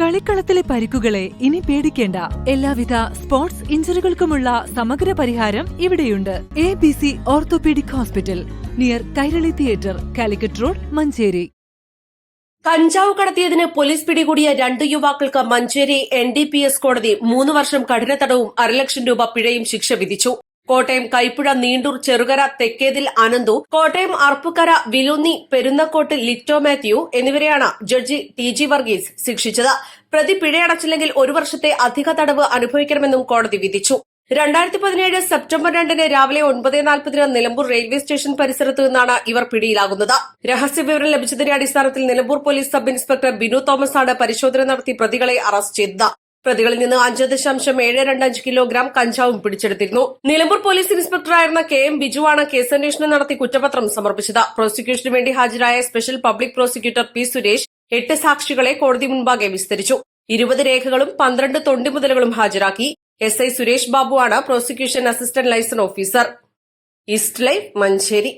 കളിക്കളത്തിലെ പരിക്കുകളെ ഇനി പേടിക്കേണ്ട. എല്ലാവിധ സ്പോർട്സ് ഇഞ്ചുറികൾക്കുമുള്ള സമഗ്ര പരിഹാരം ഇവിടെയുണ്ട്. ABC orthopaedic hospital, near Kairali theatre, Calicut road, Manjeri. കഞ്ചാവ് കടത്തിയതിന് പോലീസ് പിടികൂടിയ 2 യുവാക്കൾക്ക് മഞ്ചേരി NDPS കോടതി 3 വർഷം കഠിന തടവും 1.5 ലക്ഷം രൂപ പിഴയും ശിക്ഷ വിധിച്ചു. കോട്ടയം കൈപ്പുഴ നീണ്ടൂർ ചെറുകര തെക്കേതിൽ അനന്തു, കോട്ടയം അർപ്പുക്കര വിലുന്നി പെരുന്നക്കോട്ട് ലിറ്റോ മാത്യു എന്നിവരെയാണ് ജഡ്ജി TG വർഗീസ് ശിക്ഷിച്ചത്. പ്രതി പിഴയടച്ചില്ലെങ്കിൽ 1 വർഷത്തെ അധിക തടവ് അനുഭവിക്കണമെന്നും കോടതി വിധിച്ചു. 2017 സെപ്റ്റംബർ 2 രാവിലെ 9:40 നിലമ്പൂർ റെയിൽവേ സ്റ്റേഷൻ പരിസരത്തു നിന്നാണ് ഇവർ പിടിയിലാകുന്നത്. രഹസ്യവിവരം ലഭിച്ചതിന്റെ അടിസ്ഥാനത്തിൽ Nilambur police sub inspector Binu Thomas ആണ് പരിശോധന നടത്തി പ്രതികളെ അറസ്റ്റ് ചെയ്തത്. പ്രതികളിൽ നിന്ന് 5.725 കിലോഗ്രാം കഞ്ചാവും പിടിച്ചെടുത്തിരുന്നു. നിലമ്പൂർ പോലീസ് ഇൻസ്പെക്ടറായിരുന്ന KM ബിജുവാണ് കേസന്വേഷണം നടത്തി കുറ്റപത്രം സമർപ്പിച്ചത്. പ്രോസിക്യൂഷനു വേണ്ടി ഹാജരായ special public prosecutor P Suresh 8 സാക്ഷികളെ കോടതി മുൻപാകെ വിസ്തരിച്ചു. 20 രേഖകളും 12 തൊണ്ടിമുതലുകളും ഹാജരാക്കി. SI സുരേഷ് ബാബുവാണ് prosecution assistant liaison officer. East live, Manjeri.